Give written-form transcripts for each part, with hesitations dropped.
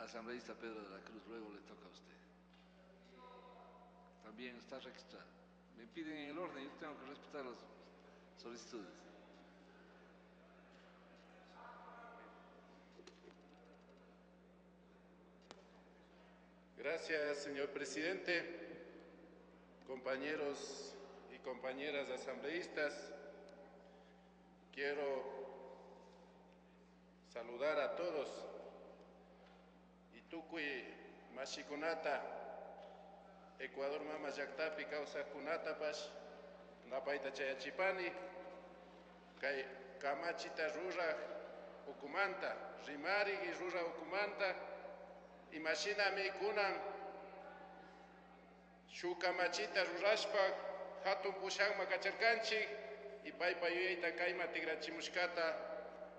Asambleísta Pedro de la Cruz, luego le toca a usted. También está registrado. Me piden en el orden, yo tengo que respetar las solicitudes. Gracias, señor presidente, compañeros y compañeras asambleístas. Quiero saludar a todos. Itukui Mashikunata, Ecuador Mama Yaktapi, Causa Kunatapash, Napaita Chayachipani, Kamachita Rura Ukumanta, Rimari y Rura Ukumanta, Imagina mi kunan Shukamachita Rurashpa, Hatun Pushang Makacharkanchi, y Paipa Yueita Kaima Tigrachimushkata,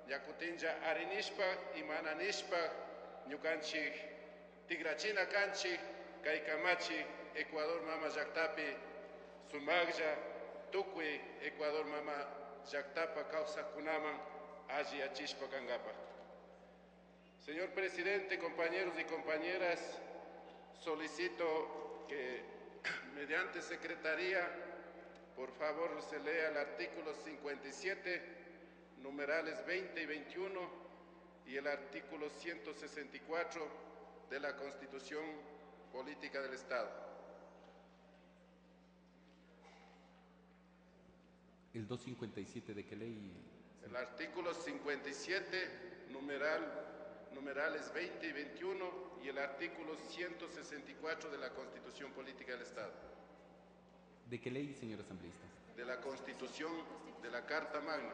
Yakutinja Arinishpa, Imananishpa, Nyukanchi, Tigrachina Kanchi, Kaikamachi, Ecuador Mama Yaktapi, Sumagja, Tukui, Ecuador Mama Yaktapa, Causa Kunaman, Aji Achishpa Kangapa. Señor presidente, compañeros y compañeras, solicito que mediante secretaría, por favor, se lea el artículo 57, numerales 20 y 21, y el artículo 164 de la Constitución Política del Estado. ¿El 257 de qué ley? El artículo 57, numerales 20 y 21, y el artículo 164 de la Constitución Política del Estado. ¿De qué ley, señor asambleísta? De la Constitución, de la Carta Magna.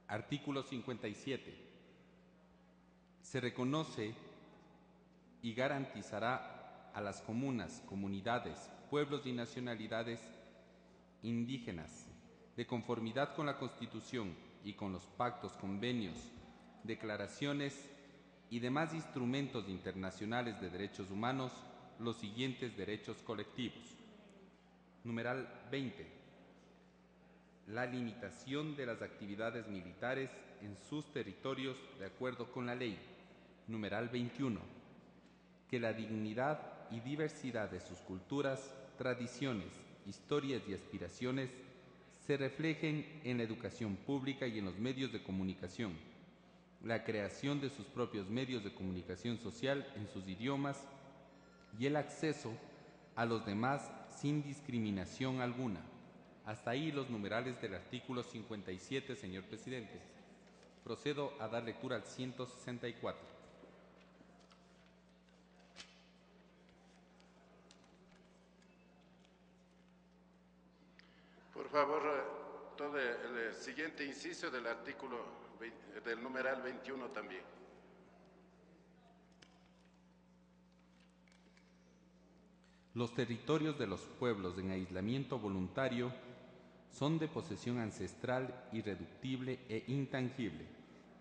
Artículo 57. Se reconoce y garantizará a las comunas, comunidades, pueblos y nacionalidades indígenas, de conformidad con la Constitución y con los pactos, convenios, declaraciones y demás instrumentos internacionales de derechos humanos, los siguientes derechos colectivos. Numeral 20. La limitación de las actividades militares en sus territorios de acuerdo con la ley. Numeral 21. Que la dignidad y diversidad de sus culturas, tradiciones, historias y aspiraciones se reflejen en la educación pública y en los medios de comunicación, la creación de sus propios medios de comunicación social en sus idiomas y el acceso a los demás sin discriminación alguna. Hasta ahí los numerales del artículo 57, señor presidente. Procedo a dar lectura al 164. Por favor, todo el siguiente inciso del artículo, del numeral 21 también. Los territorios de los pueblos en aislamiento voluntario son de posesión ancestral, irreductible e intangible,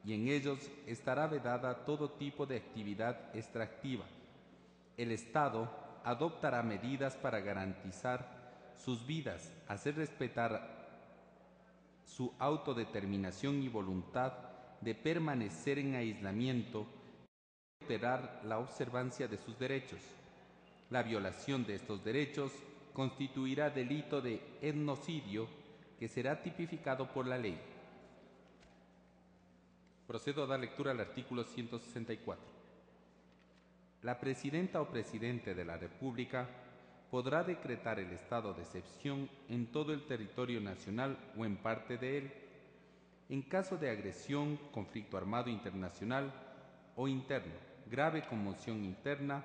y en ellos estará vedada todo tipo de actividad extractiva. El Estado adoptará medidas para garantizar sus vidas, hacer respetar su autodeterminación y voluntad de permanecer en aislamiento y alterar la observancia de sus derechos. La violación de estos derechos constituirá delito de etnocidio que será tipificado por la ley. Procedo a dar lectura al artículo 164. La presidenta o presidente de la República podrá decretar el estado de excepción en todo el territorio nacional o en parte de él, en caso de agresión, conflicto armado internacional o interno, grave conmoción interna,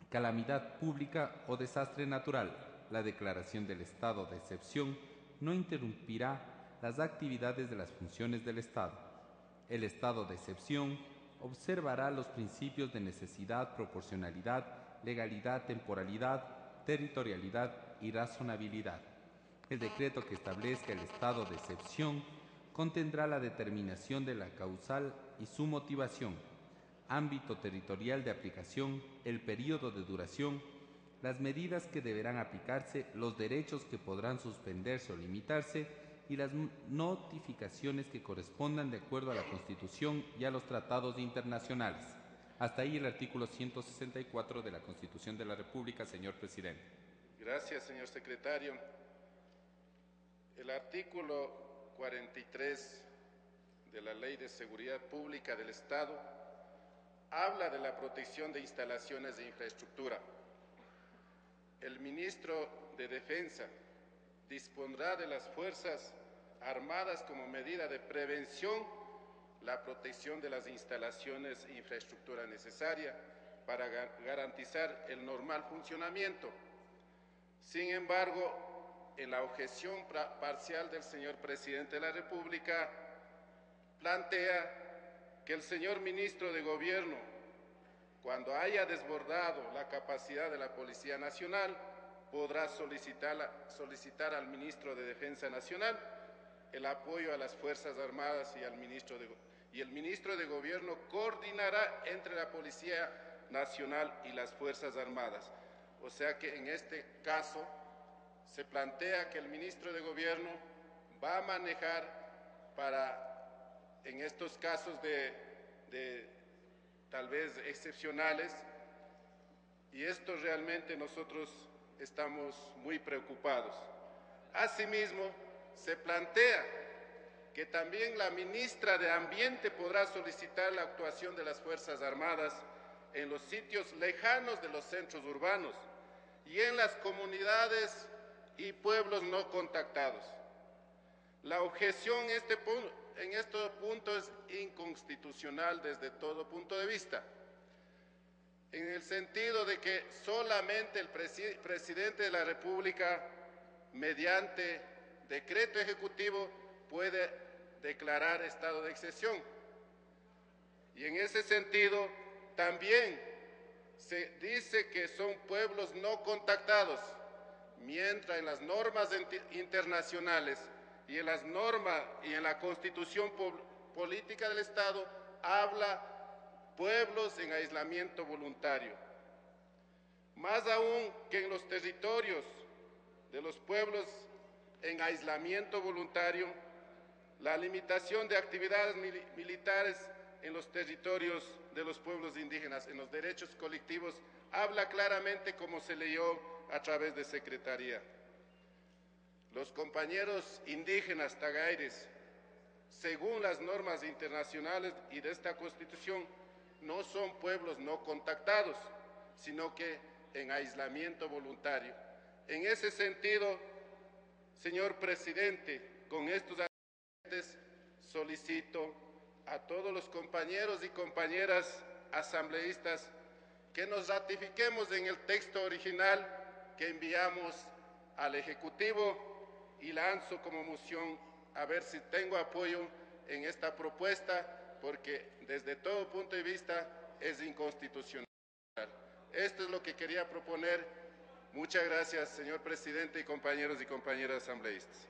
calamidad pública o desastre natural. La declaración del estado de excepción no interrumpirá las actividades de las funciones del Estado. El estado de excepción observará los principios de necesidad, proporcionalidad, legalidad, temporalidad, territorialidad y razonabilidad. El decreto que establezca el estado de excepción contendrá la determinación de la causal y su motivación, ámbito territorial de aplicación, el período de duración, las medidas que deberán aplicarse, los derechos que podrán suspenderse o limitarse y las notificaciones que correspondan de acuerdo a la Constitución y a los tratados internacionales. Hasta ahí el artículo 164 de la Constitución de la República, señor presidente. Gracias, señor secretario. El artículo 43 de la Ley de Seguridad Pública del Estado habla de la protección de instalaciones de infraestructura. El ministro de Defensa dispondrá de las Fuerzas Armadas como medida de prevención la protección de las instalaciones e infraestructura necesaria para garantizar el normal funcionamiento. Sin embargo, en la objeción parcial del señor presidente de la República, plantea que el señor ministro de Gobierno, cuando haya desbordado la capacidad de la Policía Nacional, podrá solicitar al ministro de Defensa Nacional el apoyo a las Fuerzas Armadas y el ministro de Gobierno coordinará entre la Policía Nacional y las Fuerzas Armadas. O sea que en este caso se plantea que el ministro de Gobierno va a manejar en estos casos de tal vez excepcionales, y esto realmente nosotros estamos muy preocupados. Asimismo, se plantea que también la ministra de Ambiente podrá solicitar la actuación de las Fuerzas Armadas en los sitios lejanos de los centros urbanos y en las comunidades y pueblos no contactados. La objeción en este punto es inconstitucional desde todo punto de vista, en el sentido de que solamente el presidente de la República, mediante decreto ejecutivo, puede declarar estado de excepción. Y en ese sentido, también se dice que son pueblos no contactados, mientras en las normas internacionales y en las normas y en la Constitución Política del Estado habla pueblos en aislamiento voluntario. Más aún que en los territorios de los pueblos en aislamiento voluntario, la limitación de actividades militares en los territorios de los pueblos indígenas, en los derechos colectivos, habla claramente como se leyó a través de Secretaría. Los compañeros indígenas tagaires, según las normas internacionales y de esta Constitución, no son pueblos no contactados, sino que en aislamiento voluntario. En ese sentido, señor presidente, con estos antecedentes solicito a todos los compañeros y compañeras asambleístas que nos ratifiquemos en el texto original que enviamos al Ejecutivo y lanzo como moción a ver si tengo apoyo en esta propuesta, porque desde todo punto de vista es inconstitucional. Esto es lo que quería proponer. Muchas gracias, señor presidente y compañeros y compañeras asambleístas.